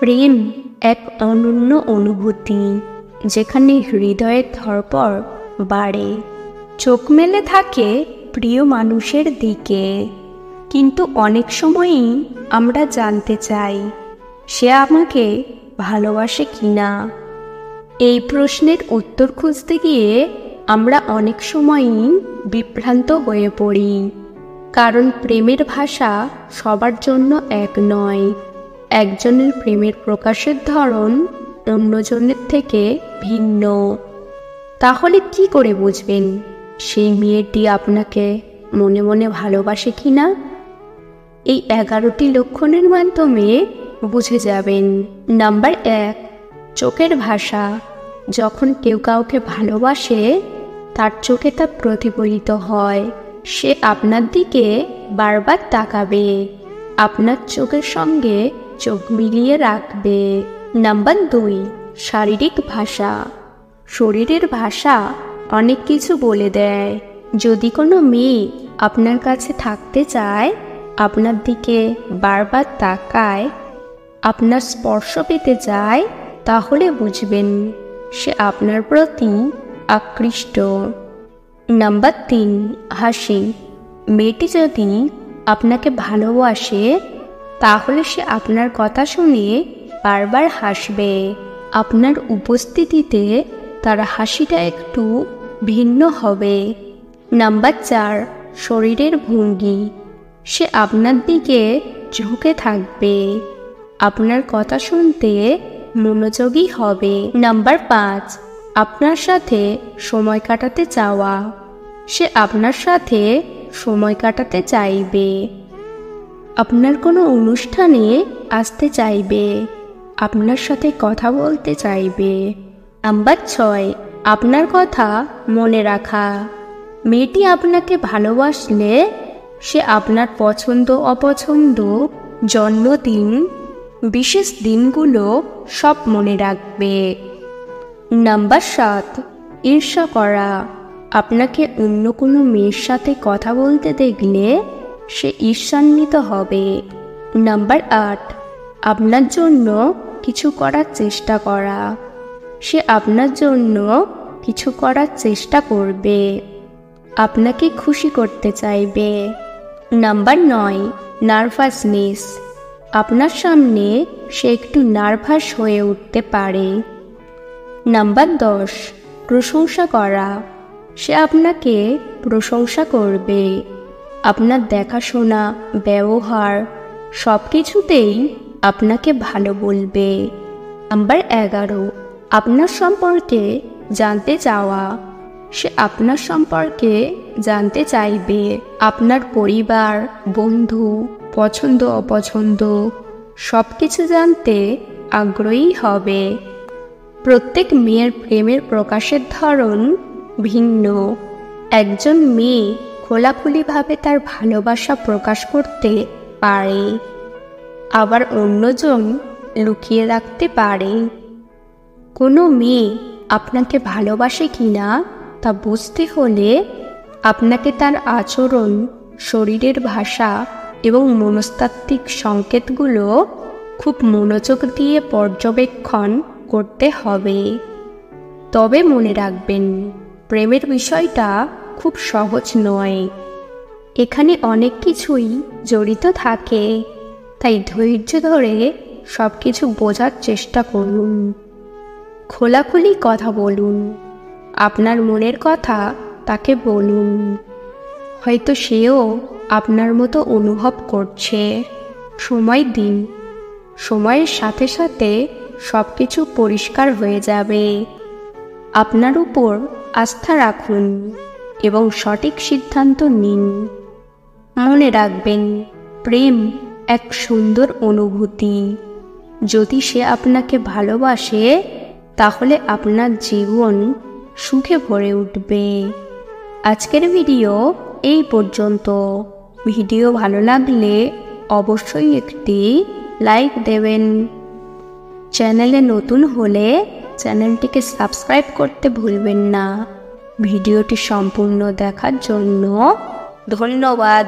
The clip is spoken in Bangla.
প্রেম এক অনন্য অনুভূতি, যেখানে হৃদয়ের ধড়পড় বাড়ে, চোখ মেলে থাকে প্রিয় মানুষের দিকে। কিন্তু অনেক সময়ই আমরা জানতে চাই সে আমাকে ভালোবাসে কিনা। এই প্রশ্নের উত্তর খুঁজতে গিয়ে আমরা অনেক সময়ই বিভ্রান্ত হয়ে পড়ি, কারণ প্রেমের ভাষা সবার জন্য এক নয়। একজনের প্রেমের প্রকাশের ধরন অন্যজনের থেকে ভিন্ন। তাহলে কি করে বুঝবেন সেই মেয়েটি আপনাকে মনে মনে ভালোবাসে কিনা? এই 11টি লক্ষণের মাধ্যমে বুঝে যাবেন। নাম্বার 1, চোখের ভাষা। যখন কেউ কাউকে ভালোবাসে, তার চোখে তা প্রতিফলিত হয়। সে আপনার দিকে বারবার তাকাবে, আপনার চোখের সঙ্গে চোখ মিলিয়ে রাখবে। নাম্বার 2, শারীরিক ভাষা। শরীরের ভাষা অনেক কিছু বলে দেয়। যদি কোনো মেয়ে আপনার কাছে থাকতে চায়, আপনার দিকে বারবার তাকায়, আপনার স্পর্শ পেতে চায়, তাহলে বুঝবেন সে আপনার প্রতি আকৃষ্ট। নাম্বার 3, হাসি। মেয়েটি যদি আপনাকে ভালোবাসে, তাহলে সে আপনার কথা শুনে বারবার হাসবে। আপনার উপস্থিতিতে তার হাসিটা একটু ভিন্ন হবে। নাম্বার 4, শরীরের ভঙ্গি। সে আপনার দিকে ঝুঁকে থাকবে, আপনার কথা শুনতে মনোযোগী হবে। নাম্বার 5, আপনার সাথে সময় কাটাতে চাওয়া। সে আপনার সাথে সময় কাটাতে চাইবে, আপনার কোনো অনুষ্ঠানে আসতে চাইবে, আপনার সাথে কথা বলতে চাইবে। নাম্বার 6, আপনার কথা মনে রাখা। মেয়েটি আপনাকে ভালোবাসলে সে আপনার পছন্দ অপছন্দ, জন্মদিন, বিশেষ দিনগুলো সব মনে রাখবে। নাম্বার 7, ঈর্ষা করা। আপনাকে অন্য কোনো মেয়ের সাথে কথা বলতে দেখলে সে ঈর্ষান্বিত হবে। নাম্বার 8, আপনার জন্য কিছু করার চেষ্টা করা। সে আপনার জন্য কিছু করার চেষ্টা করবে, আপনাকে খুশি করতে চাইবে। Number 9, nervousness. আপনার সামনে সে একটু নার্ভাস হয়ে উঠতে পারে। নাম্বার 10, প্রশংসা করা। সে আপনাকে প্রশংসা করবে, আপনার দেখাশোনা, ব্যবহার সব কিছুতেই আপনাকে ভালো বলবে। নাম্বার 11, আপনার সম্পর্কে জানতে চাওয়া। সে আপনার সম্পর্কে জানতে চাইবে, আপনার পরিবার, বন্ধু, পছন্দ অপছন্দ সব কিছু জানতে আগ্রহী হবে। প্রত্যেক মেয়ের প্রেমের প্রকাশের ধরন ভিন্ন। একজন মেয়ে খোলাখুলিভাবে তার ভালোবাসা প্রকাশ করতে পারে, আবার অন্যজন লুকিয়ে রাখতে পারে। কোনো মেয়ে আপনাকে ভালোবাসে কিনা তা বুঝতে হলে আপনাকে তার আচরণ, শরীরের ভাষা এবং মনস্তাত্ত্বিক সংকেতগুলো খুব মনোযোগ দিয়ে পর্যবেক্ষণ করতে হবে। তবে মনে রাখবেন, প্রেমের বিষয়টা খুব সহজ নয়। এখানে অনেক কিছুই জড়িত থাকে, তাই ধৈর্য ধরে সব কিছু বোঝার চেষ্টা করুন। খোলাখুলি কথা বলুন, আপনার মনের কথা তাকে বলুন। হয়তো সেও আপনার মতো অনুভব করছে। সময় দিন, সময়ের সাথে সাথে সব কিছু পরিষ্কার হয়ে যাবে। আপনার উপর আস্থা রাখুন এবং সঠিক সিদ্ধান্ত নিন। মনে রাখবেন, প্রেম এক সুন্দর অনুভূতি। যদি সে আপনাকে ভালোবাসে, তাহলে আপনার জীবন সুখে ভরে উঠবে। আজকের ভিডিও এই পর্যন্ত। ভিডিও ভালো লাগলে অবশ্যই একটি লাইক দেবেন। চ্যানেলে নতুন হলে চ্যানেলটিকে সাবস্ক্রাইব করতে ভুলবেন না। ভিডিওটি সম্পূর্ণ দেখার জন্য ধন্যবাদ।